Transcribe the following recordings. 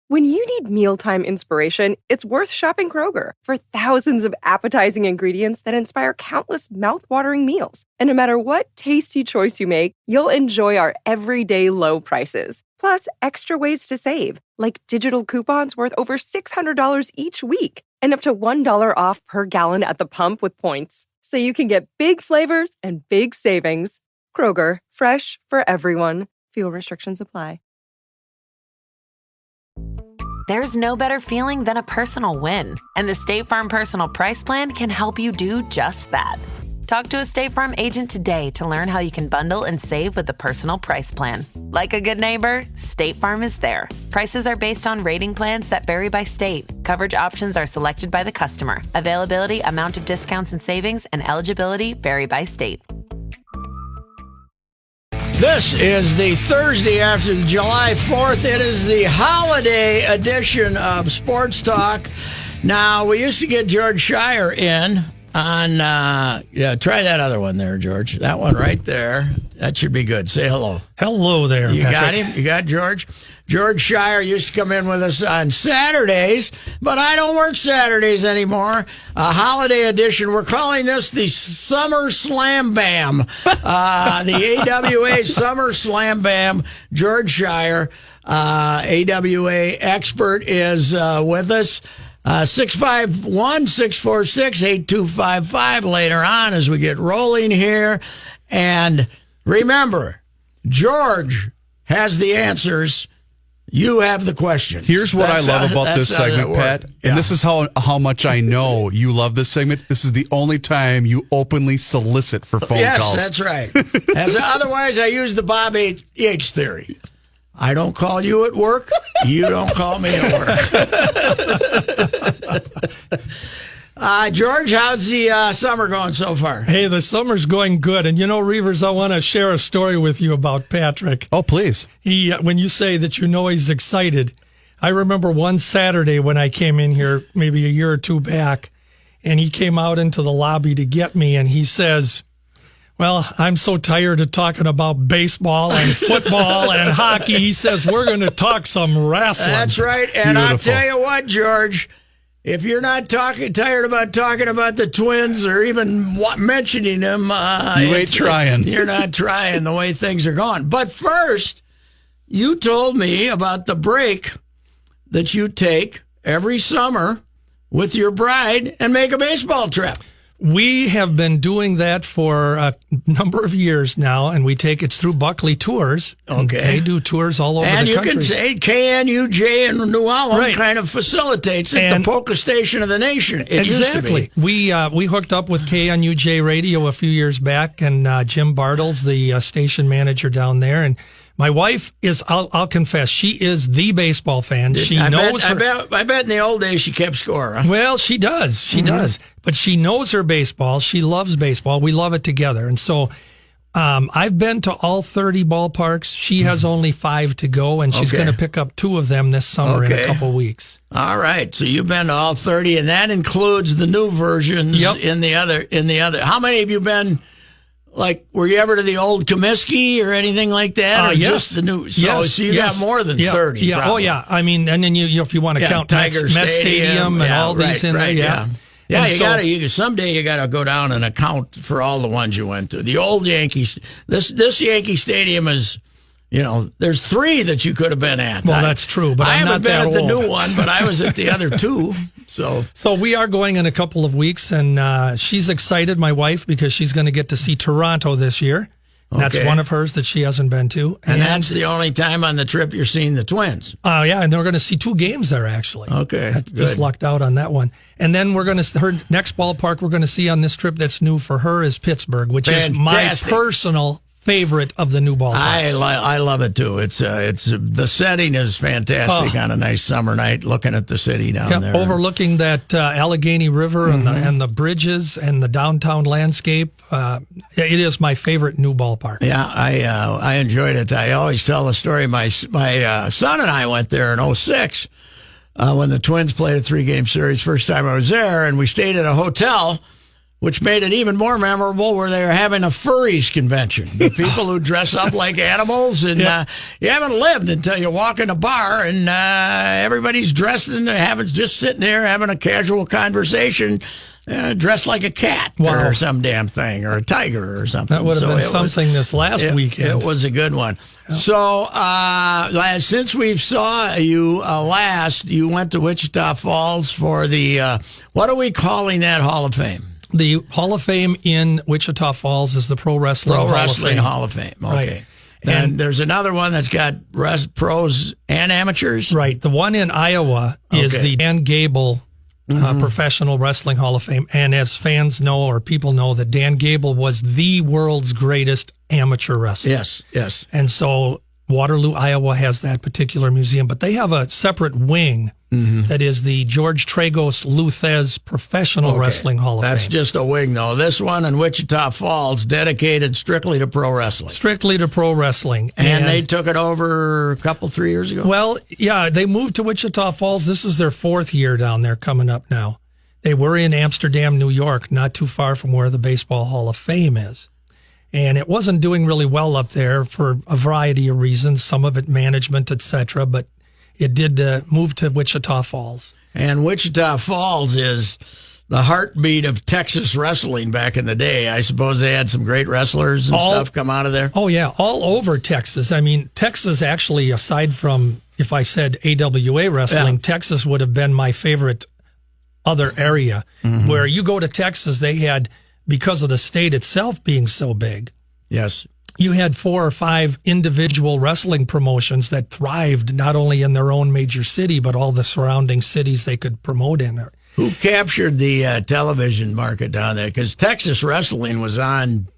When you need mealtime inspiration, it's worth shopping Kroger for thousands of appetizing ingredients that inspire countless mouth-watering meals. And no matter what tasty choice you make, you'll enjoy our everyday low prices. Plus, extra ways to save, like digital coupons worth over $600 each week and up to $1 off per gallon at the pump with points. So you can get big flavors and big savings. Kroger, fresh for everyone. Fuel restrictions apply. There's no better feeling than a personal win, and the State Farm Personal Price Plan can help you do just that. Talk to a State Farm agent today to learn how you can bundle and save with the Personal Price Plan. Like a good neighbor, State Farm is there. Prices are based on rating plans that vary by state. Coverage options are selected by the customer. Availability, amount of discounts and savings, and eligibility vary by state. This is the Thursday after July 4th. It is the holiday edition of Sports Talk. Now, we used to get George Schire in on, try that other one there, George. That one right there. That should be good. Say hello. Hello there, You Patrick. got him? You got George? George Schire used to come in with us on Saturdays, but I don't work Saturdays anymore. A holiday edition. We're calling this the Summer Slam Bam. The AWA Summer Slam Bam. George Schire, AWA expert, is with us. 651-646-8255 later on as we get rolling here. And remember, George has the answers. You have the question. Here's what I love about this segment, Pat, and this is how much I know you love this segment. This is the only time you openly solicit for phone calls. Yes, that's right. Otherwise, I use the Bob H. theory. I don't call you at work. You don't call me at work. George, how's the summer going so far? Hey, the summer's going good. And you know, Reavers, I want to share a story with you about Patrick. Oh, please. When you say that you know he's excited, I remember one Saturday when I came in here maybe a year or two back, and he came out into the lobby to get me, and he says, well, I'm so tired of talking about baseball and football and hockey. He says, we're going to talk some wrestling. That's right. And Beautiful. I'll tell you what, George, if you're not tired about talking about the Twins or even mentioning them, you ain't trying. You're not trying the way things are going. But first, you told me about the break that you take every summer with your bride and make a baseball trip. We have been doing that for a number of years now, and it's through Buckley Tours. Okay. They do tours all over the country. And you can say KNUJ and New Ulm Right. kind of facilitates it, the polka station of the nation. It used to be. We hooked up with KNUJ Radio a few years back, and Jim Bartles, the station manager down there, and my wife is, I'll confess, she is the baseball fan. I bet in the old days she kept score. Huh? Well, she does. She does. But she knows her baseball. She loves baseball. We love it together. And so I've been to all 30 ballparks. She has only 5 to go, and she's going to pick up 2 of them this summer in a couple weeks. All right. So you've been to all 30, and that includes the new versions in the other. How many have you been? Like, were you ever to the old Comiskey or anything like that? Or Yes. Just the new? So you got more than 30. Yeah. Probably. Oh, yeah. I mean, and then you if you want to count Tiger Met Stadium and all these in there. Yeah. Yeah, someday you gotta go down and account for all the ones you went to. The old Yankees. This Yankee Stadium is, there's 3 that you could have been at. Well, that's true, but I I'm haven't not been that at the old. new one, but I was at the other 2. So we are going in a couple of weeks, and she's excited, my wife, because she's going to get to see Toronto this year. That's one of hers that she hasn't been to. And that's the only time on the trip you're seeing the Twins. Yeah, and we're going to see 2 games there, actually. Okay, just lucked out on that one. And then her next ballpark we're going to see on this trip that's new for her is Pittsburgh, which is my personal favorite of the new ballparks. I love it too. It's the setting is fantastic on a nice summer night, looking at the city down there, overlooking that Allegheny River and the bridges and the downtown landscape. It is my favorite new ballpark. Yeah, I enjoyed it. I always tell the story. My son and I went there in 2006 when the Twins played a 3-game series. First time I was there, and we stayed at a hotel which made it even more memorable, where they were having a furries convention. The people who dress up like animals, and you haven't lived until you walk in a bar and everybody's dressed and just sitting there having a casual conversation, dressed like a cat or some damn thing, or a tiger or something. That would have been something this last weekend. It was a good one. Yep. So since we saw you last, you went to Wichita Falls for the, what are we calling that Hall of Fame? The Hall of Fame in Wichita Falls is the Pro Wrestling Hall of Fame. Okay. Right. And there's another one that's got pros and amateurs? Right. The one in Iowa is the Dan Gable Professional Wrestling Hall of Fame. And as fans know, or people know, that Dan Gable was the world's greatest amateur wrestler. Yes. And so Waterloo, Iowa has that particular museum, but they have a separate wing that is the George Tragos Luthez Professional Wrestling Hall of Fame. That's just a wing, though. This one in Wichita Falls, dedicated strictly to pro wrestling. Strictly to pro wrestling. And they took it over a couple, 3 years ago? Well, yeah, they moved to Wichita Falls. This is their 4th year down there coming up now. They were in Amsterdam, New York, not too far from where the Baseball Hall of Fame is. And it wasn't doing really well up there for a variety of reasons, some of it management, etc., but it did move to Wichita Falls. And Wichita Falls is the heartbeat of Texas wrestling back in the day. I suppose they had some great wrestlers and stuff come out of there. Oh, yeah, all over Texas. I mean, Texas actually, aside from, if I said AWA wrestling, Texas would have been my favorite other area. Where you go to Texas, they had, because of the state itself being so big. Yes. You had 4 or 5 individual wrestling promotions that thrived not only in their own major city, but all the surrounding cities they could promote in. Who captured the television market down there? Because Texas wrestling was on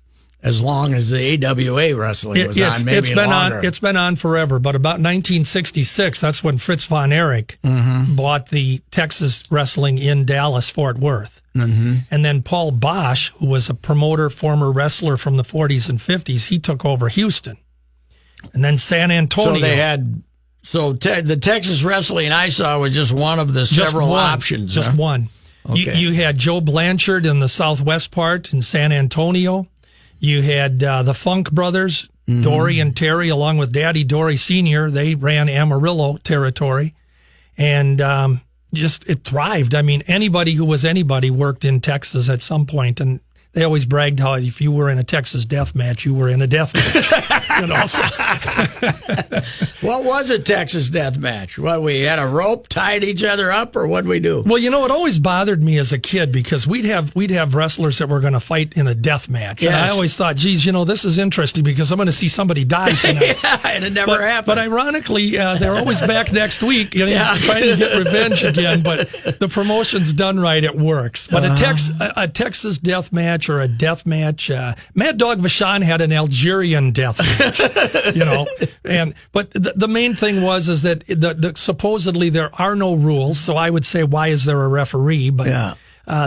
as long as the AWA wrestling was on, maybe longer. It's been on forever, but about 1966, that's when Fritz von Erich bought the Texas wrestling in Dallas, Fort Worth. And then Paul Bosch, who was a promoter, former wrestler from the 40s and 50s, he took over Houston. And then San Antonio. So they had, the Texas wrestling I saw was just one of the several options. Just one. Okay. You had Joe Blanchard in the southwest part in San Antonio. You had the Funk brothers, Dory and Terry, along with Daddy Dory Sr. They ran Amarillo territory. And it thrived. I mean, anybody who was anybody worked in Texas at some point, and they always bragged how if you were in a Texas death match, you were in a death match. What was a Texas death match? What, we had a rope, tied each other up, or what'd we do? Well, it always bothered me as a kid because we'd have wrestlers that were going to fight in a death match. Yes. And I always thought, geez, this is interesting because I'm going to see somebody die tonight. And it never happened. But ironically, they're always back next week, trying to get revenge again. But the promotion's done right, it works. But a Texas death match or a death match, Mad Dog Vachon had an Algerian death match. But the main thing was that supposedly there are no rules. So I would say, why is there a referee? But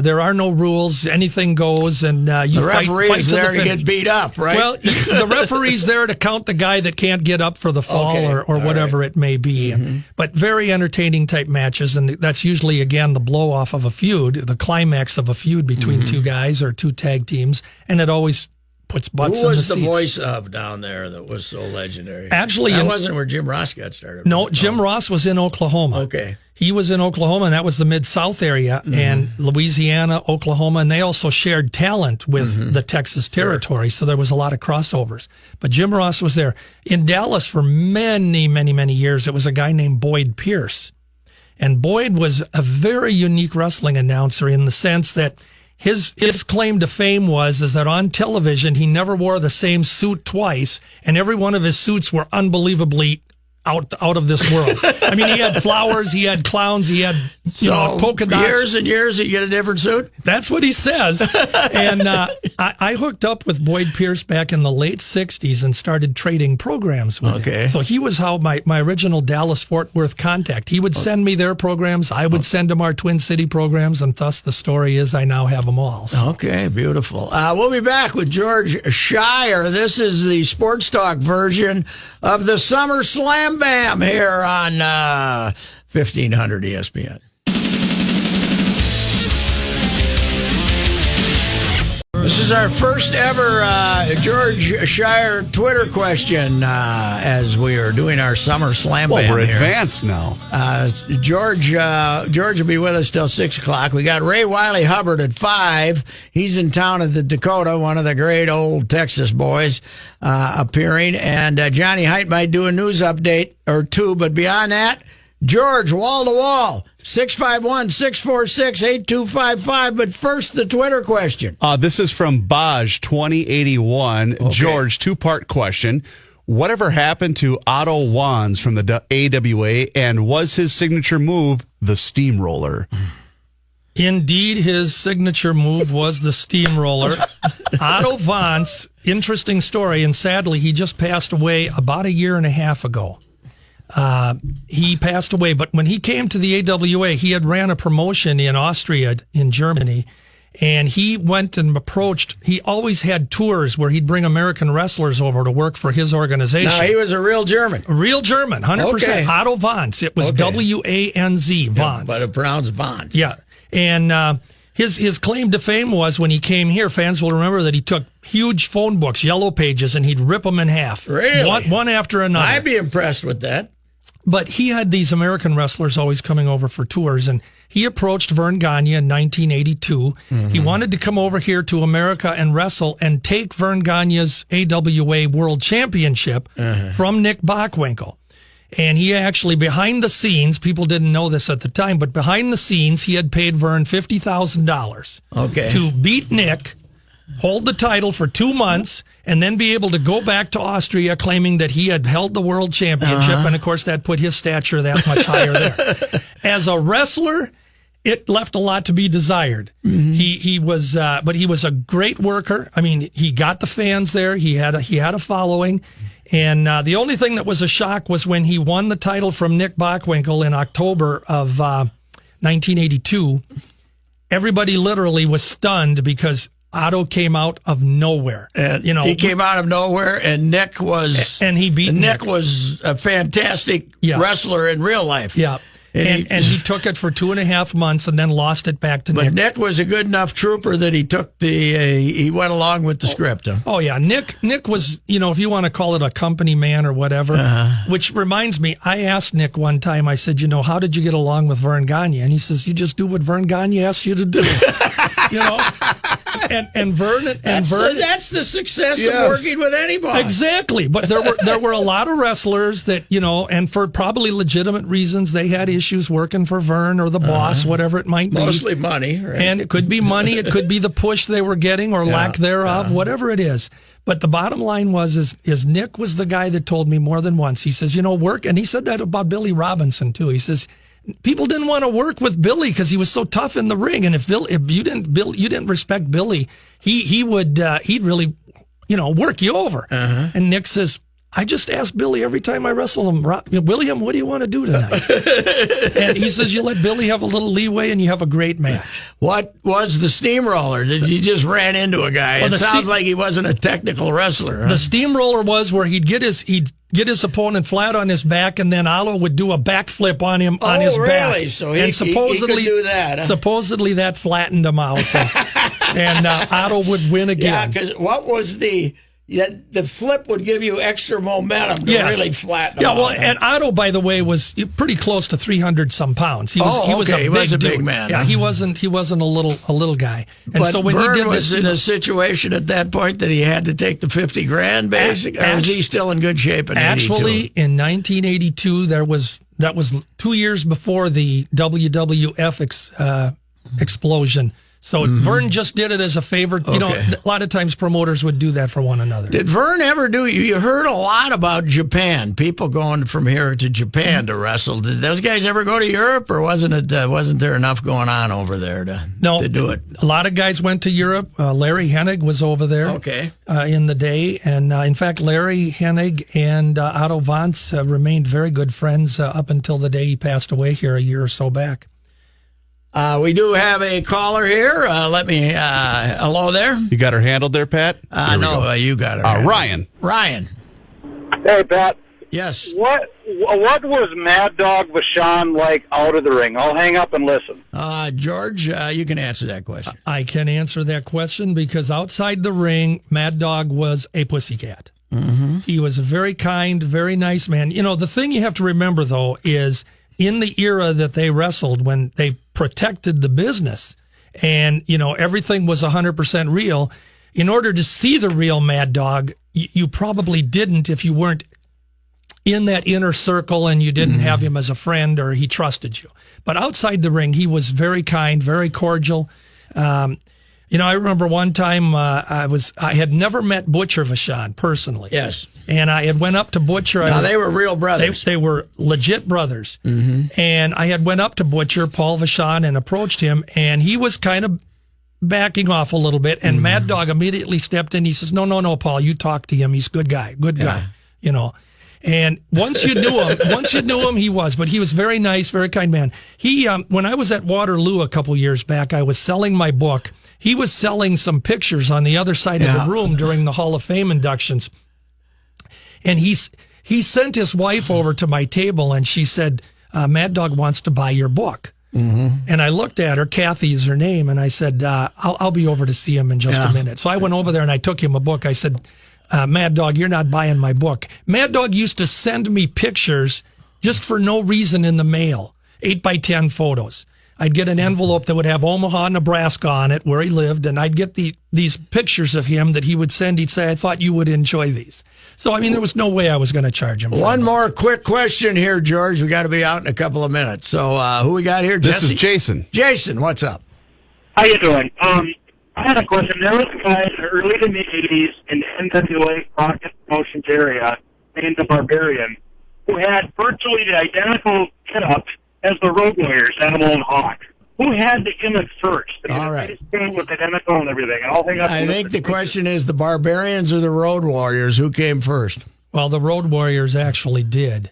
there are no rules. Anything goes, and you the referee fight is to there the to get beat up, right? Well, the referee's there to count the guy that can't get up for the fall or whatever it may be. But very entertaining type matches, and that's usually again the blow off of a feud, the climax of a feud between two guys or two tag teams, and it always puts butts in the seats. Who was the voice of down there that was so legendary? Actually, that wasn't where Jim Ross got started. No, Jim Ross was in Oklahoma. Okay. He was in Oklahoma, and that was the Mid-South area, and Louisiana, Oklahoma, and they also shared talent with the Texas territory, so there was a lot of crossovers. But Jim Ross was there. In Dallas for many, many, many years, it was a guy named Boyd Pierce. And Boyd was a very unique wrestling announcer in the sense that his claim to fame is that on television, he never wore the same suit twice, and every one of his suits were unbelievably out of this world. I mean, he had flowers, he had clowns, he had polka dots. Years and years, you get a different suit? That's what he says. And I hooked up with Boyd Pierce back in the late 60s and started trading programs with him. So he was how my original Dallas-Fort Worth contact. He would send me their programs, I would send him our Twin City programs, and thus the story is I now have them all. So. Okay, beautiful. We'll be back with George Schire. This is the Sports Talk version of the Summer Slam Bam here on 1500 ESPN. This is our first ever George Schire Twitter question as we are doing our summer slam band. Well, we're here. advanced now. George will be with us till 6 o'clock. We got Ray Wiley Hubbard at 5. He's in town at the Dakota, one of the great old Texas boys appearing. And Johnny Height might do a news update or two. But beyond that, George, wall to wall. 651-646-8255. But first, the Twitter question. This is from Baj2081. Okay. George, 2-part question. Whatever happened to Otto Wands from the AWA, and was his signature move the steamroller? Indeed, his signature move was the steamroller. Otto Wands, interesting story, and sadly, he just passed away about a year and a half ago. He passed away, but when he came to the AWA, he had ran a promotion in Austria, in Germany, and he went and approached, he always had tours where he'd bring American wrestlers over to work for his organization. Now, he was a real German. A real German, 100%. Okay. Otto Wands. It was Okay. W-A-N-Z, Wands. Yeah, but it pronounced Wands. Yeah. And his claim to fame was when he came here, fans will remember that he took huge phone books, yellow pages, and he'd rip them in half. Really? One after another. I'd be impressed with that. But he had these American wrestlers always coming over for tours, and he approached Vern Gagne in 1982. He wanted to come over here to America and wrestle and take Vern Gagne's AWA World Championship from Nick Bockwinkel. And he actually, behind the scenes, people didn't know this at the time, but behind the scenes, he had paid Vern $50,000 to beat Nick, hold the title for 2 months, and then be able to go back to Austria claiming that he had held the world championship. And of course, that put his stature that much higher there. As a wrestler, it left a lot to be desired. He was, but he was a great worker. I mean, he got the fans there. He had a following. And the only thing that was a shock was when he won the title from Nick Bockwinkel in October of 1982. Everybody literally was stunned because Otto came out of nowhere. And he came out of nowhere, and Nick was... And he beat Nick was a fantastic wrestler in real life. Yeah. And he took it for 2.5 months and then lost it back to Nick. But Nick was a good enough trooper that he took he went along with the script. Huh? Oh, yeah. Nick was, if you want to call it a company man or whatever, which reminds me, I asked Nick one time, I said, how did you get along with Vern Gagne? And he says, you just do what Vern Gagne asks you to do. And Vern that's the success of working with anybody. Exactly. But there were a lot of wrestlers that, and for probably legitimate reasons, they had issues working for Vern or the boss, whatever it might be. Mostly money, right? And it could be money, it could be the push they were getting or lack thereof, whatever it is. But the bottom line is Nick was the guy that told me more than once. He says, work, and he said that about Billy Robinson too. He says, people didn't want to work with Billy because he was so tough in the ring, and if you didn't respect Billy, he'd really, work you over. And Nick says, I just ask Billy every time I wrestle him, William, what do you want to do tonight? And he says, you let Billy have a little leeway and you have a great match. What was the steamroller? Did you just ran into a guy? Well, it sounds like he wasn't a technical wrestler. Huh? The steamroller was where he'd get his opponent flat on his back, and then Otto would do a backflip on him on his back. Really? So he could do that. Huh? Supposedly that flattened him out, and Otto would win again. Yeah, because what was the flip would give you extra momentum to really flatten him out. And Otto, by the way, was pretty close to 300-some pounds. He was a big man. Yeah, he wasn't a little guy. And but so when Vern he did was in a situation at that point that he had to take the $50,000 basically. Or was he still in good shape in 82? Actually, in 1982, that was 2 years before the WWF explosion. So Vern just did it as a favor. A lot of times promoters would do that for one another. Did Vern ever do? You heard a lot about Japan. People going from here to Japan to wrestle. Did those guys ever go to Europe, or wasn't there enough going on over there to do it? A lot of guys went to Europe. Larry Hennig was over there. In the day, and in fact, Larry Hennig and Otto Wands remained very good friends up until the day he passed away here a year or so back. We do have a caller here. Hello there. You got her handled there, Pat? No, you got her. Ryan. Ryan. Hey, Pat. Yes. What was Mad Dog Vachon like out of the ring? I'll hang up and listen. George, you can answer that question. I can answer that question because outside the ring, Mad Dog was a pussycat. Mm-hmm. He was a very kind, very nice man. You know, the thing you have to remember, though, is in the era that they wrestled, when they protected the business and, you know, everything was 100% real, in order to see the real Mad Dog, you probably didn't if you weren't in that inner circle and you didn't have him as a friend or he trusted you. But outside the ring, he was very kind, very cordial. You know, I remember one time I had never met Butcher Vachon personally. Yes. And I had went up to Butcher. They were real brothers. They were legit brothers. Mm-hmm. And I had went up to Butcher, Paul Vachon, and approached him, and he was kind of backing off a little bit. And Mad Dog immediately stepped in. He says, no, Paul, you talk to him. He's a good guy, you know. And once you knew him, he was. But he was very nice, very kind man. He, when I was at Waterloo a couple years back, I was selling my book. He was selling some pictures on the other side of the room during the Hall of Fame inductions. And he sent his wife over to my table, and she said, Mad Dog wants to buy your book. Mm-hmm. And I looked at her, Kathy is her name, and I said, I'll be over to see him in just a minute. So I went over there and I took him a book. I said, Mad Dog, you're not buying my book. Mad Dog used to send me pictures just for no reason in the mail, 8x10 photos. I'd get an envelope that would have Omaha, Nebraska on it, where he lived, and I'd get these pictures of him that he would send. He'd say, I thought you would enjoy these. So, I mean, there was no way I was going to charge him. One more quick question here, George. We got to be out in a couple of minutes. So, who we got here? This Jesse? is Jason. Jason, what's up? How you doing? I had a question. There was a guy in the early to mid-'80s in the NWA Crockett Promotions area named the Barbarian, who had virtually the identical get-up as the Road Warriors, Animal and Hawk. Who had the gimmick first? All right. With identical and everything. I think the question is the Barbarians or the Road Warriors. Who came first? Well, the Road Warriors actually did.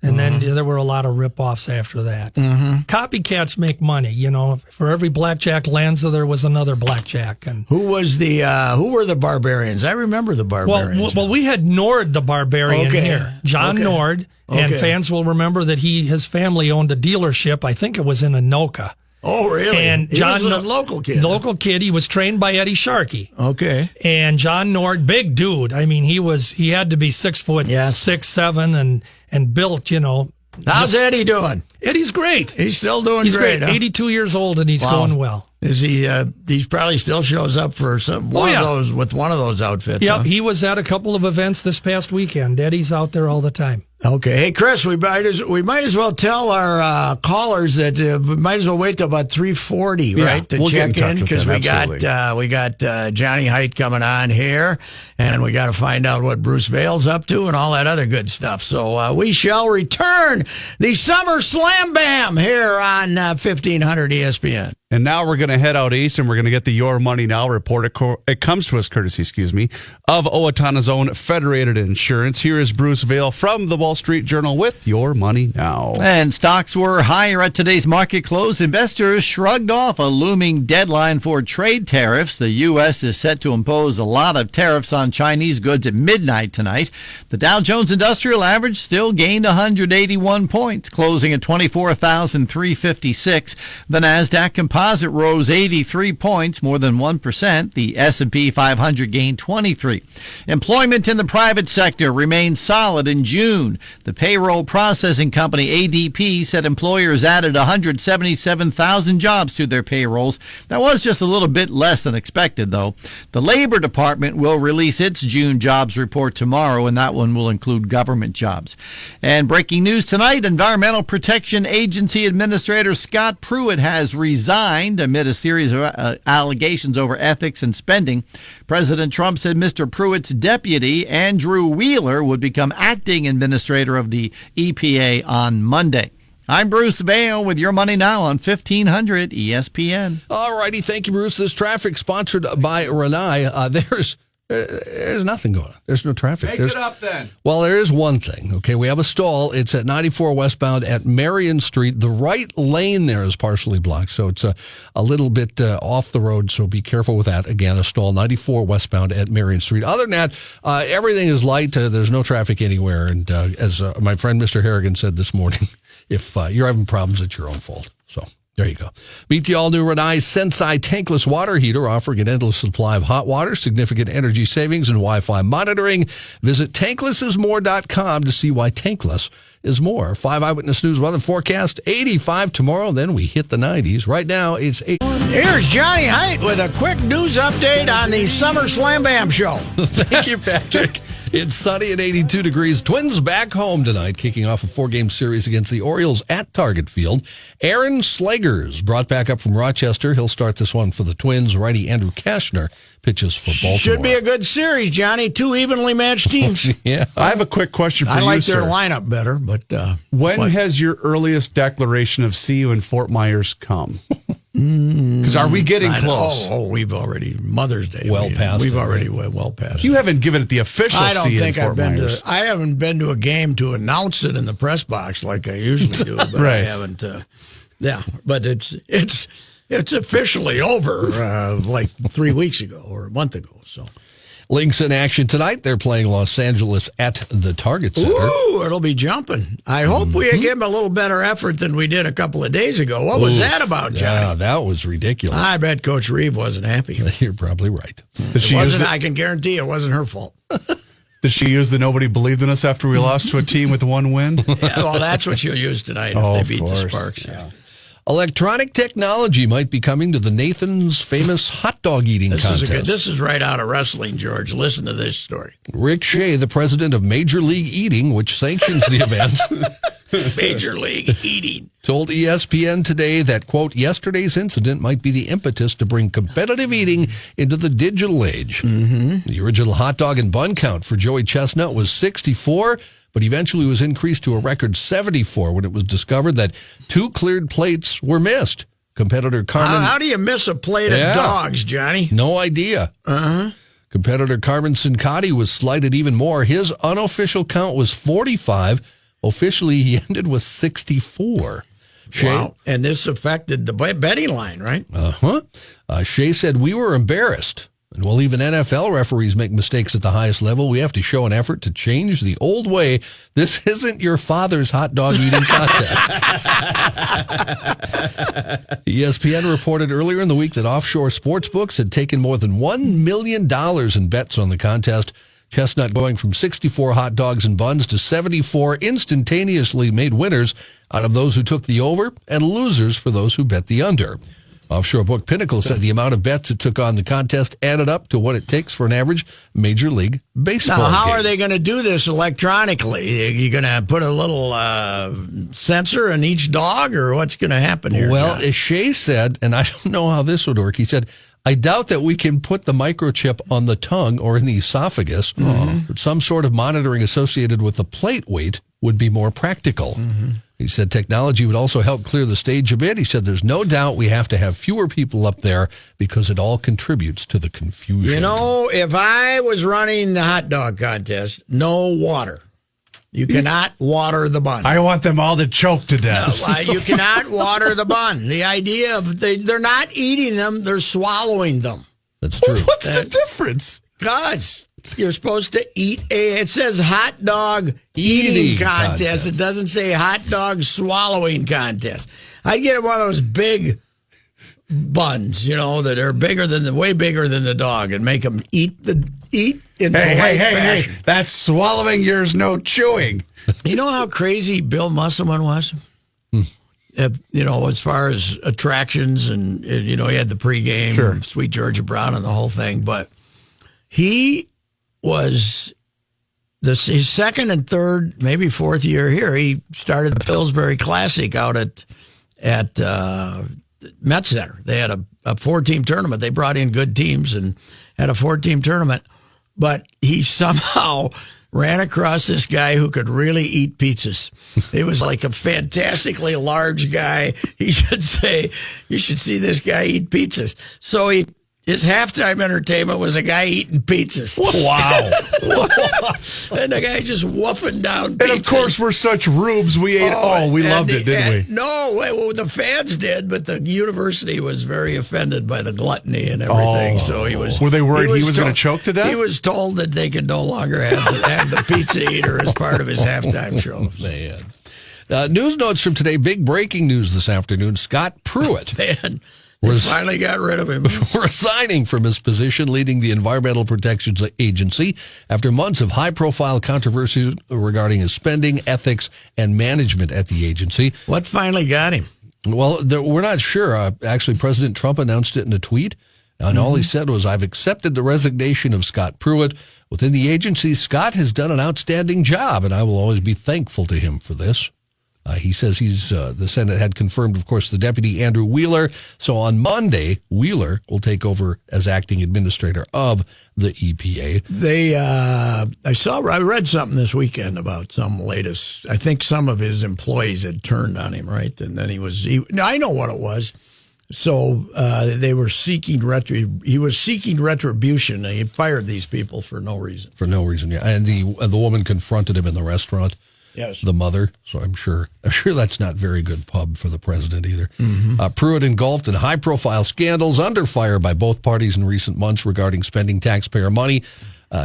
And then there were a lot of rip-offs after that. Mm-hmm. Copycats make money, you know. For every Blackjack Lanza, there was another Blackjack. And who were the Barbarians? I remember the Barbarians. Well, we had Nord the Barbarian here, John Nord, and fans will remember that his family owned a dealership. I think it was in Anoka. Oh, really? And he was a local kid. Local kid. He was trained by Eddie Sharkey. Okay. And John Nord, big dude. I mean, he had to be 6 foot, 6'7", and built, you know. How's Eddie doing? Eddie's great. He's still doing great. He's great. 82 years old, and he's going well. Is he? He probably still shows up for one of those with one of those outfits. Yep, huh? He was at a couple of events this past weekend. Eddie's out there all the time. Okay, hey Chris, we might as well tell our callers that we might as well wait till about 3:40, right, to we'll check in because we absolutely. got Johnny Height coming on here, and we got to find out what Bruce Vail's up to and all that other good stuff. So we shall return the Summer Slam Bam here on 1500 ESPN. And now we're going to head out east, and we're going to get the Your Money Now report. It comes to us courtesy, of Owatonna's own Federated Insurance. Here is Bruce Vail from the Wall Street Journal with Your Money Now. And stocks were higher at today's market close. Investors shrugged off a looming deadline for trade tariffs. The U.S. is set to impose a lot of tariffs on Chinese goods at midnight tonight. The Dow Jones Industrial Average still gained 181 points, closing at 24,356. The NASDAQ Composite rose 83 points, more than 1%. The S&P 500 gained 23. Employment in the private sector remained solid in June. The payroll processing company ADP said employers added 177,000 jobs to their payrolls. That was just a little bit less than expected, though. The Labor Department will release its June jobs report tomorrow, and that one will include government jobs. And breaking news tonight, Environmental Protection Agency Administrator Scott Pruitt has resigned amid a series of allegations over ethics and spending. President Trump said Mr. Pruitt's deputy, Andrew Wheeler, would become acting administrator of the EPA on Monday. I'm Bruce Vail with Your Money Now on 1500 ESPN. All righty. Thank you, Bruce. This traffic sponsored by Renai. There's There's nothing going on. There's no traffic. Make it up then. Well, there is one thing. Okay, we have a stall. It's at 94 westbound at Marion Street. The right lane there is partially blocked, so it's a little bit off the road, so be careful with that. Again, a stall 94 westbound at Marion Street. Other than that, everything is light. There's no traffic anywhere, and as my friend Mr. Harrigan said this morning, if you're having problems, it's your own fault. So there you go. Meet the all-new Reusse Sensei tankless water heater, offering an endless supply of hot water, significant energy savings, and Wi-Fi monitoring. Visit tanklessismore.com to see why tankless is more. 5 Eyewitness News weather forecast, 85 tomorrow, then we hit the 90s. Right now, it's 8. Here's Johnny Height with a quick news update on the Summer Slam Bam Show. Thank you, Patrick. It's sunny at 82 degrees. Twins back home tonight, kicking off a 4-game series against the Orioles at Target Field. Aaron Slegers brought back up from Rochester. He'll start this one for the Twins. Righty Andrew Kashner pitches for Baltimore. Should be a good series, Johnny. 2 evenly matched teams. Yeah. I have a quick question for you, I like their sir. lineup better, but... when has your earliest declaration of see you in Fort Myers come? Because are we getting close? Oh, we've already Mother's Day. Past. We've already well past. You haven't given it the official I don't see think in Fort I've been Myers. to. I haven't been to a game to announce it in the press box like I usually do. But Right. I haven't. Yeah, but it's officially over like 3 weeks ago or a month ago. So. Lynx in action tonight. They're playing Los Angeles at the Target Center. Ooh, it'll be jumping. I hope we give them a little better effort than we did a couple of days ago. What was that about, Johnny? Yeah, that was ridiculous. I bet Coach Reeve wasn't happy. You're probably right. I can guarantee it wasn't her fault. Did she use the nobody believed in us after we lost to a team with 1 win? Yeah, well, that's what she'll use tonight if they beat the Sparks. Yeah. Electronic technology might be coming to the Nathan's famous hot dog eating contest. This is right out of wrestling, George. Listen to this story. Rick Shea, the president of Major League Eating, which sanctions the event, Major League Eating, told ESPN today that, quote, yesterday's incident might be the impetus to bring competitive eating into the digital age. Mm-hmm. The original hot dog and bun count for Joey Chestnut was 64, but eventually was increased to a record 74 when it was discovered that 2 cleared plates were missed. Competitor Carmen... How do you miss a plate of dogs, Johnny? No idea. Uh-huh. Competitor Carmen Sincotti was slighted even more. His unofficial count was 45. Officially, he ended with 64. Wow. And this affected the betting line, right? Uh-huh. Shea said, we were embarrassed. And while even NFL referees make mistakes at the highest level, we have to show an effort to change the old way. This isn't your father's hot dog eating contest. ESPN reported earlier in the week that offshore sports books had taken more than $1 million in bets on the contest. Chestnut going from 64 hot dogs and buns to 74 instantaneously made winners out of those who took the over and losers for those who bet the under. Offshore book Pinnacle said the amount of bets it took on the contest added up to what it takes for an average Major League Baseball Now, how game. are they going to do this electronically? Are you going to put a little sensor in each dog, or what's going to happen here? Well, John? as Shea said, and I don't know how this would work, he said, I doubt that we can put the microchip on the tongue or in the esophagus. But some sort of monitoring associated with the plate weight would be more practical. Mm-hmm. He said technology would also help clear the stage a bit. He said there's no doubt we have to have fewer people up there because it all contributes to the confusion. You know, if I was running the hot dog contest, no water. You cannot water the bun. I want them all to choke to death. You cannot water the bun. The idea of they're not eating them, they're swallowing them. That's true. What's the difference? Because you're supposed to eat it says hot dog eating contest. It doesn't say hot dog swallowing contest. I'd get one of those big buns, that are way bigger than the dog, and make them eat in polite fashion. That's swallowing, yours no chewing. You know how crazy Bill Musselman was? As far as attractions, and he had the pregame, Sweet Georgia Brown and the whole thing, but he was his second and third, maybe fourth year here. He started the Pillsbury Classic out at Met Center. They had a 4-team tournament. They brought in good teams and had a 4-team tournament. But he somehow ran across this guy who could really eat pizzas. He was like a fantastically large guy. He should say, you should see this guy eat pizzas. So he His halftime entertainment was a guy eating pizzas. Wow. And the guy just woofing down pizzas. And of course, we're such rubes. We ate. We loved it, didn't we? No, well, the fans did, but the university was very offended by the gluttony and everything. So he was. Were they worried he was going to choke to death? He was told that they could no longer have the pizza eater as part of his halftime show. Man. News notes from today. Big breaking news this afternoon. Scott Pruitt. Man. They finally got rid of him. Resigning from his position leading the Environmental Protection Agency after months of high-profile controversy regarding his spending, ethics, and management at the agency. What finally got him? Well, we're not sure. Actually, President Trump announced it in a tweet, and all he said was, "I've accepted the resignation of Scott Pruitt. Within the agency, Scott has done an outstanding job, and I will always be thankful to him for this." He says the Senate had confirmed, of course, the deputy Andrew Wheeler. So on Monday, Wheeler will take over as acting administrator of the EPA. I read something this weekend about some latest. I think some of his employees had turned on him, right? And then I know what it was. So they were seeking he was seeking retribution. He fired these people for no reason. For no reason, yeah. And the woman confronted him in the restaurant. Yes. The mother. So I'm sure that's not very good pub for the president either. Pruitt engulfed in high-profile scandals, under fire by both parties in recent months regarding spending taxpayer money.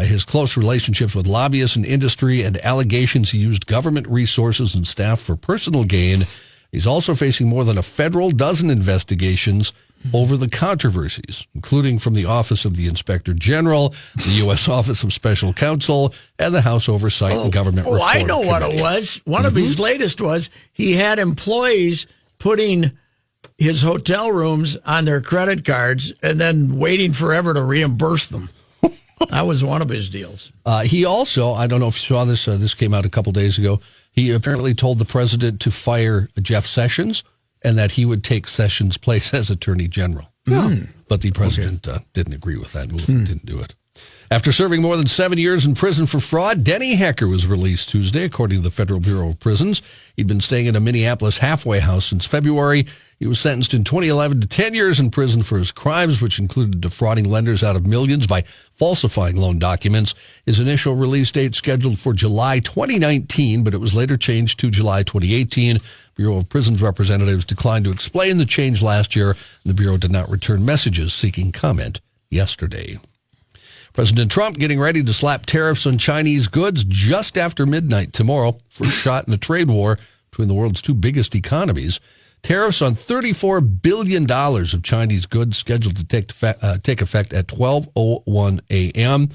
His close relationships with lobbyists and industry and allegations he used government resources and staff for personal gain. He's also facing more than a federal dozen investigations over the controversies, including from the Office of the Inspector General, the U.S. Office of Special Counsel, and the House Oversight and Government Reform I know what Committee. it was. One of his latest was he had employees putting his hotel rooms on their credit cards and then waiting forever to reimburse them. That was one of his deals. He also, I don't know if you saw this, this came out a couple days ago, he apparently told the president to fire Jeff Sessions and that he would take Sessions' place as Attorney General. But the president didn't agree with that move, didn't do it. After serving more than 7 years in prison for fraud, Denny Hecker was released Tuesday, according to the Federal Bureau of Prisons. He'd been staying in a Minneapolis halfway house since February. He was sentenced in 2011 to 10 years in prison for his crimes, which included defrauding lenders out of millions by falsifying loan documents. His initial release date scheduled for July 2019, but it was later changed to July 2018. Bureau of Prisons representatives declined to explain the change last year. The Bureau did not return messages seeking comment yesterday. President Trump getting ready to slap tariffs on Chinese goods just after midnight tomorrow. First shot in a trade war between the world's two biggest economies. Tariffs on $34 billion of Chinese goods scheduled to take effect at 12:01 a.m.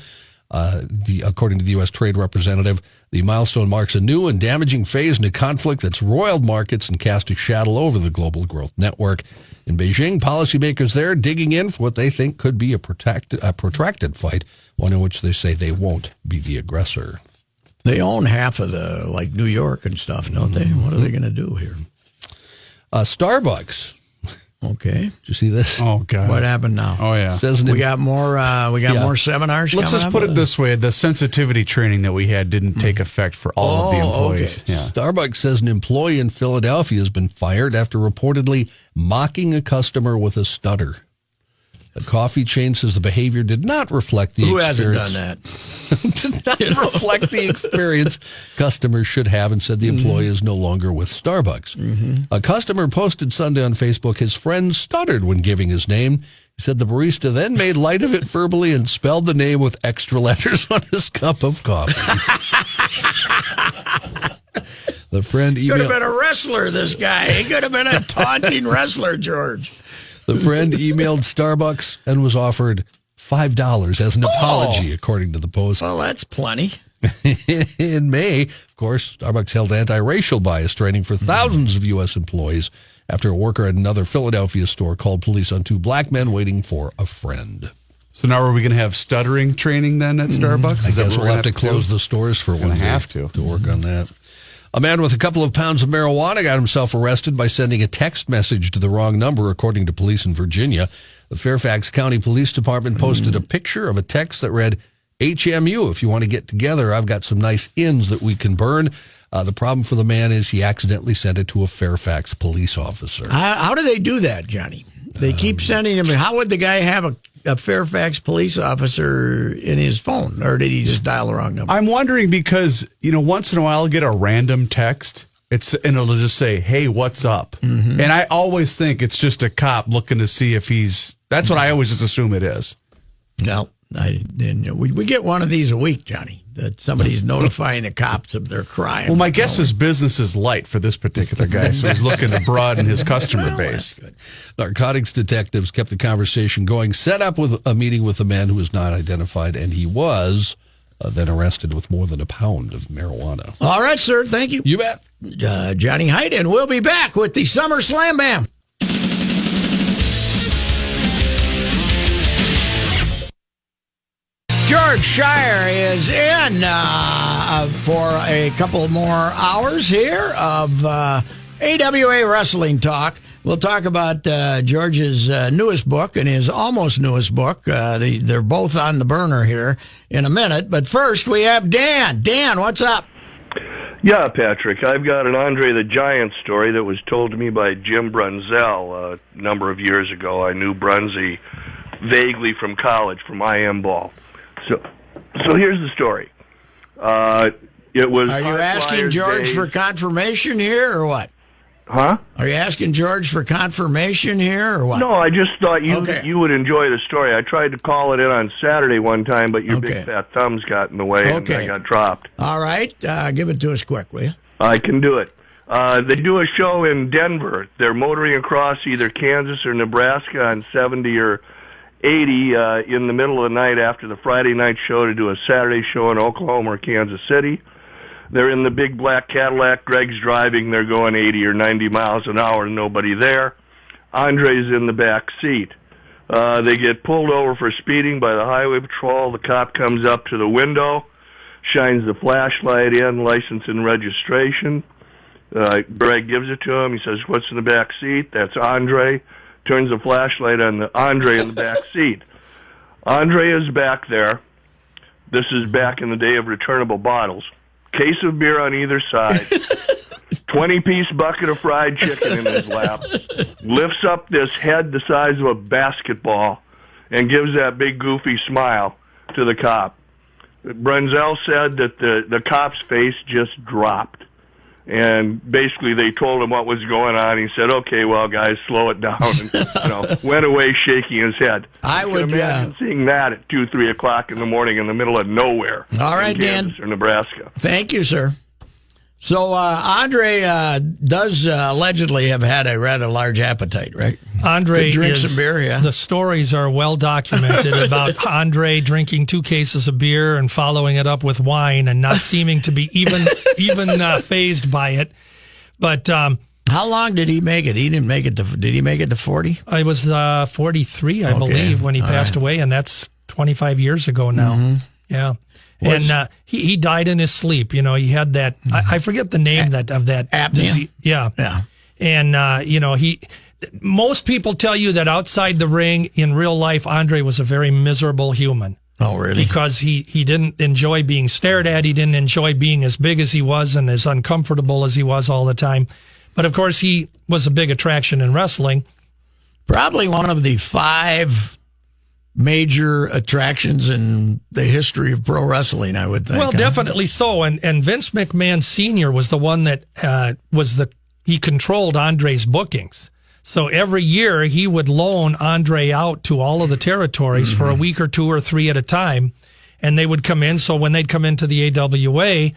According to the U.S. Trade Representative, the milestone marks a new and damaging phase in a conflict that's roiled markets and cast a shadow over the global growth network. In Beijing, policymakers there digging in for what they think could be a protracted fight, one in which they say they won't be the aggressor. They own half of New York and stuff, don't they? What are they going to do here? Starbucks. Okay. Did you see this? Oh, God. What happened now? Oh, yeah. We got more seminars Let's just put it this way. The sensitivity training that we had didn't take effect for all of the employees. Okay. Yeah. Starbucks says an employee in Philadelphia has been fired after reportedly mocking a customer with a stutter. The coffee chain says the behavior did not reflect the experience. Who hasn't done that? Did not reflect the experience customers should have, and said the employee is no longer with Starbucks. A customer posted Sunday on Facebook his friend stuttered when giving his name. He said the barista then made light of it verbally and spelled the name with extra letters on his cup of coffee. The friend emailed... Could have been a wrestler, this guy. He could have been a taunting wrestler, George. The friend emailed Starbucks and was offered $5 as an apology, according to the Post. Well, that's plenty. In May, of course, Starbucks held anti-racial bias training for thousands of U.S. employees after a worker at another Philadelphia store called police on two black men waiting for a friend. So now are we going to have stuttering training then at Starbucks? I guess we'll have to close the stores for one day to work on that. A man with a couple of pounds of marijuana got himself arrested by sending a text message to the wrong number, according to police in Virginia. The Fairfax County Police Department posted a picture of a text that read, HMU, if you want to get together, I've got some nice ends that we can burn. The problem for the man is he accidentally sent it to a Fairfax police officer. How do they do that, Johnny? They keep sending him. How would the guy have a Fairfax police officer in his phone, or did he just dial the wrong number? I'm wondering because, once in a while I'll get a random text. And it'll just say, "Hey, what's up?" Mm-hmm. And I always think it's just a cop looking to see if he's. That's what I always just assume it is. No, I didn't. We get one of these a week, Johnny. That somebody's notifying the cops of their crime. Well, my guess is business is light for this particular guy, so he's looking to broaden his customer base. Narcotics detectives kept the conversation going, set up with a meeting with a man who was not identified, and he was then arrested with more than a pound of marijuana. All right, sir. Thank you. You bet. Johnny Height, and we'll be back with the Summer Slam Bam. George Schire is in for a couple more hours here of AWA Wrestling Talk. We'll talk about George's newest book and his almost newest book. They're both on the burner here in a minute. But first, we have Dan. Dan, what's up? Yeah, Patrick, I've got an Andre the Giant story that was told to me by Jim Brunzell a number of years ago. I knew Brunzy vaguely from college, from IM ball. So here's the story. It was. Are you asking George for confirmation here, or what? Huh? Are you asking George for confirmation here, or what? No, I just thought you would enjoy the story. I tried to call it in on Saturday one time, but your big fat thumbs got in the way, and I got dropped. All right. Give it to us quick, will you? I can do it. They do a show in Denver. They're motoring across either Kansas or Nebraska on 70 or 80 in the middle of the night after the Friday night show to do a Saturday show in Oklahoma or Kansas City. They're in the big black Cadillac. Greg's driving. They're going 80 or 90 miles an hour. Nobody there. Andre's in the back seat. They get pulled over for speeding by the highway patrol. The cop comes up to the window, shines the flashlight in, license and registration. Greg gives it to him. He says, "What's in the back seat?" That's Andre. Turns the flashlight on the Andre in the back seat. Andre is back there. This is back in the day of returnable bottles. Case of beer on either side, 20-piece bucket of fried chicken in his lap, lifts up this head the size of a basketball, and gives that big goofy smile to the cop. Brunzell said that the cop's face just dropped. And basically they told him what was going on. He said, "Okay, well, guys, slow it down." And, went away shaking his head. I would imagine seeing that at 2, 3 o'clock in the morning in the middle of nowhere. All right, in Kansas Dan. or Nebraska. Thank you, sir. So Andre does allegedly have had a rather large appetite, right? Andre could drink some beer, yeah. The stories are well documented about Andre drinking 2 cases of beer and following it up with wine and not seeming to be even fazed by it. But how long did he make it? He didn't make it to. Did he make it to 40? I was 43, I believe, when he passed away, and that's 25 years ago now. Mm-hmm. Yeah. And he died in his sleep. He had that. I forget the name of that apnea. Disease. Yeah. And most people tell you that outside the ring, in real life, Andre was a very miserable human. Oh, really? Because he didn't enjoy being stared at. He didn't enjoy being as big as he was and as uncomfortable as he was all the time. But of course, he was a big attraction in wrestling. Probably one of the 5 major attractions in the history of pro wrestling, I would think. Well, definitely so. And Vince McMahon Sr. was the one that he controlled Andre's bookings. So every year he would loan Andre out to all of the territories for a week or 2 or 3 at a time. And they would come in. So when they'd come into the AWA,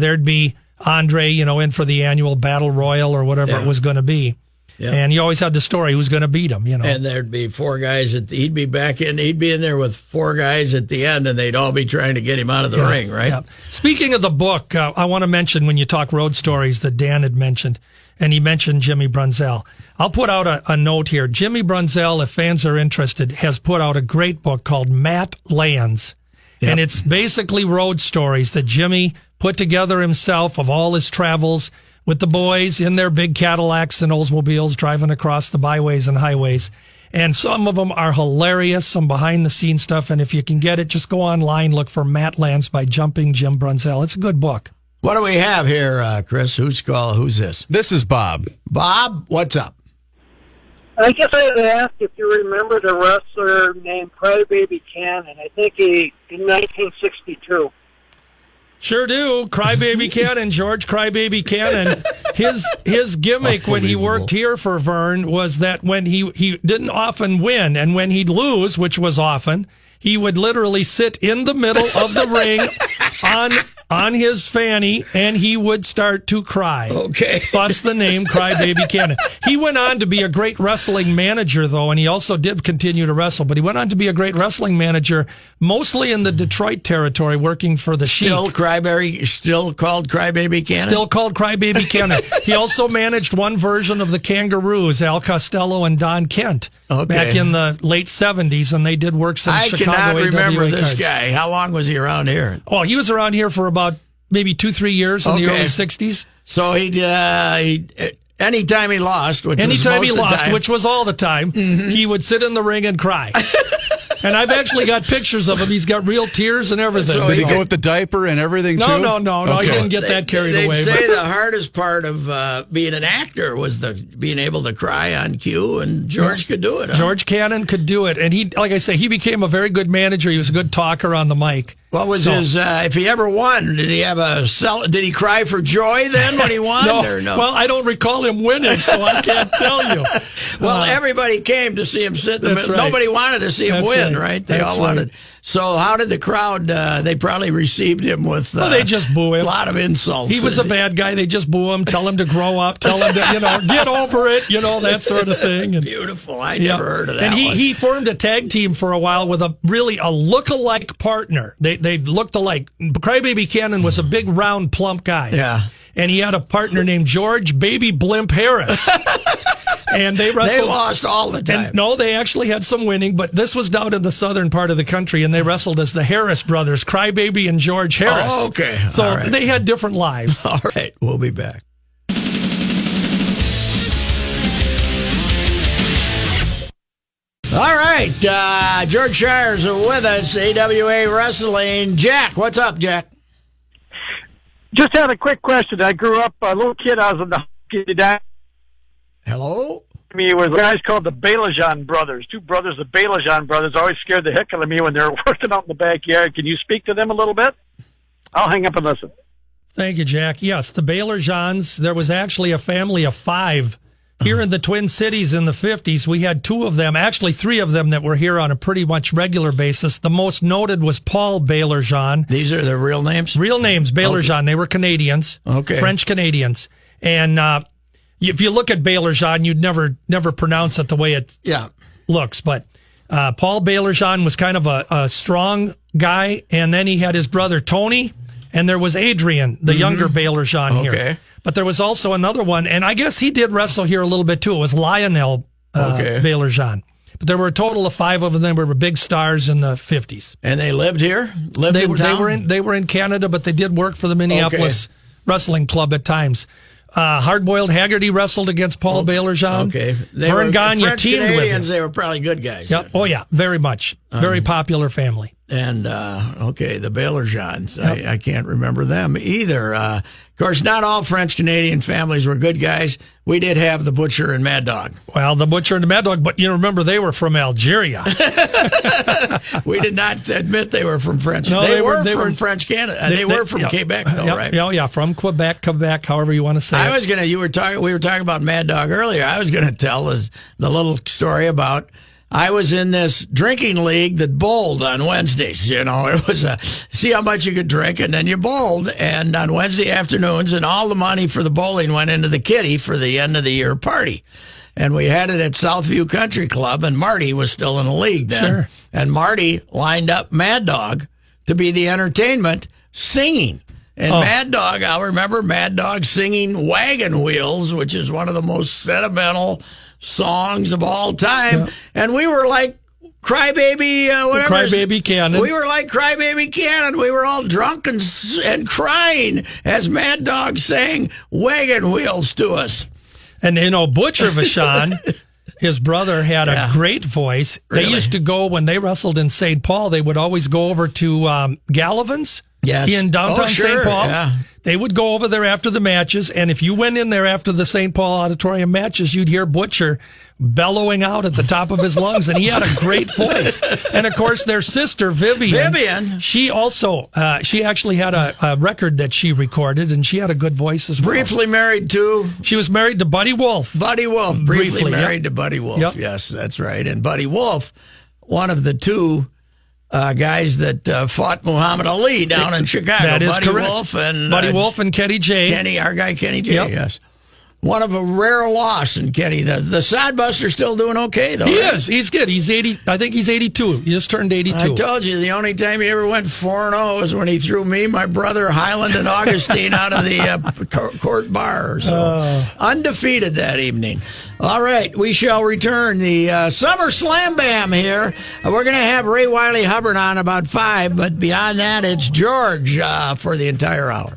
there'd be Andre, in for the annual battle royal or whatever it was going to be. Yeah. And you always had the story who's going to beat him, And there'd be 4 guys he'd be in there with 4 guys at the end, and they'd all be trying to get him out of the ring, right? Yeah. Speaking of the book, I want to mention when you talk road stories that Dan had mentioned, and he mentioned Jimmy Brunzell. I'll put out a note here. Jimmy Brunzell, if fans are interested, has put out a great book called Matt Lands. Yep. And it's basically road stories that Jimmy put together himself of all his travels with the boys in their big Cadillacs and Oldsmobiles driving across the byways and highways. And some of them are hilarious, some behind-the-scenes stuff. And if you can get it, just go online, look for Matt Lands by Jumping Jim Brunzell. It's a good book. What do we have here, Chris? Who's this? This is Bob. Bob, what's up? I guess I had asked if you remember the wrestler named Crybaby Cannon. I think in 1962. Sure do. Crybaby Cannon, George Crybaby Cannon. His gimmick when he worked here for Vern was that when he didn't often win, and when he'd lose, which was often, he would literally sit in the middle of the ring on his fanny, and he would start to cry. Okay. Thus the name Crybaby Cannon. He went on to be a great wrestling manager, though, and he also did continue to wrestle, but he went on to be a great wrestling manager, mostly in the Detroit territory, working for the Sheik. Still called Crybaby Cannon? Still called Crybaby Cannon. He also managed one version of the Kangaroos, Al Costello and Don Kent, back in the late 70s, and they did work some Chicago AWA I cannot remember this cards. guy. How long was he around here? Oh, he was around here for about maybe 2-3 years in the early 60s. So he anytime he lost, which was all the time, he would sit in the ring and cry. And I've actually got pictures of him. He's got real tears and everything. So did he go with the diaper and everything, too? No. He didn't get that carried away. They say the hardest part of being an actor was being able to cry on cue, and George could do it. Huh? George Cannon could do it. And he, like I say, he became a very good manager. He was a good talker on the mic. What was his? If he ever won, did he have Did he cry for joy then when he won? No. Well, I don't recall him winning, so I can't tell you. Well, everybody came to see him sit in the middle. Right. Nobody wanted to see him win, right? They all wanted. So how did the crowd? They probably received him with. They just boo him. A lot of insults. He was a bad guy. They just boo him, tell him to grow up, tell him to get over it, that sort of thing. And, beautiful. I never heard of that. And he formed a tag team for a while with a look-alike partner. They looked alike. Crybaby Cannon was a big, round, plump guy. Yeah. And he had a partner named George Baby Blimp Harris. And they wrestled. They lost all the time. No, they actually had some winning, but this was down in the southern part of the country, and they wrestled as the Harris brothers, Crybaby and George Harris. Oh, okay. So they had different lives. All right. We'll be back. All right. George Shire's with us, AWA Wrestling. Jack, what's up, Jack? Just had a quick question. I grew up, a little kid, I was in the hockey. Hello? I mean, it was guys called the Belajan brothers. Two brothers, the Belajan brothers, always scared the heck out of me when they were working out in the backyard. Can you speak to them a little bit? I'll hang up and listen. Thank you, Jack. Yes, the Belajans, there was actually a family of 5 here in the Twin Cities in the 50s. We had 2 of them, actually 3 of them that were here on a pretty much regular basis. The most noted was Paul Belajan. These are their real names? Real names, Belajan. Okay. They were Canadians, French Canadians. And if you look at Belajan, you'd never pronounce it the way it looks. But Paul Belajan was kind of a strong guy, and then he had his brother Tony, and there was Adrian, the younger Belajan here. But there was also another one, and I guess he did wrestle here a little bit too. It was Lionel Belajan. But there were a total of 5 of them. They were big stars in the 50s. And they lived here? They were in Canada, but they did work for the Minneapolis Wrestling Club at times. Hard-boiled Haggerty wrestled against Paul Belajan. Vern Gagne teamed with him. They were probably good guys. Yep. Oh, yeah, very much. Very popular family. And, the Belajans, I can't remember them either. Of course, not all French-Canadian families were good guys. We did have the Butcher and Mad Dog. Well, the Butcher and the Mad Dog, but remember, they were from Algeria. We did not admit they were from French. No, they were from French Canada. They were from Quebec, though, right? Yeah, from Quebec, however you want to say it. We were talking about Mad Dog earlier. I was going to tell the little story about I was in this drinking league that bowled on Wednesdays. It was see how much you could drink, and then you bowled. And on Wednesday afternoons, and all the money for the bowling went into the kitty for the end of the year party. And we had it at Southview Country Club, and Marty was still in the league then. Sure. And Marty lined up Mad Dog to be the entertainment, singing. And Mad Dog, I'll remember Mad Dog singing Wagon Wheels, which is one of the most sentimental songs of all time. Yep. And we were like Crybaby, whatever. Crybaby Cannon. We were like Crybaby Cannon. We were all drunk and crying as Mad Dog sang Wagon Wheels to us. And, Butcher Vachon, his brother, had a great voice. Really? They used to go, when they wrestled in St. Paul, they would always go over to Gallivan's in downtown St. Paul. Yeah. They would go over there after the matches, and if you went in there after the St. Paul Auditorium matches, you'd hear Butcher bellowing out at the top of his lungs, and he had a great voice. And of course, their sister Vivian, she also she actually had a record that she recorded, and she had a good voice as well. Briefly married to? She was married to Buddy Wolf. Buddy Wolf, briefly married to Buddy Wolf. Yep. Yes, that's right. And Buddy Wolf, one of the two guys that fought Muhammad Ali down in Chicago. That is Buddy correct. Wolf and Buddy Wolf and Kenny J. Our guy Kenny J. Yep. Yes. One of a rare loss in Kenny. The Sodbuster's still doing okay, though. He right? is. He's good. He's 80. I think he's 82. He just turned 82. I told you, the only time he ever went 4-0 was when he threw me, my brother, Highland, and Augustine out of the court bar. So undefeated that evening. All right, we shall return the Summer Slam Bam here. We're going to have Ray Wiley Hubbard on about 5, but beyond that, it's George for the entire hour.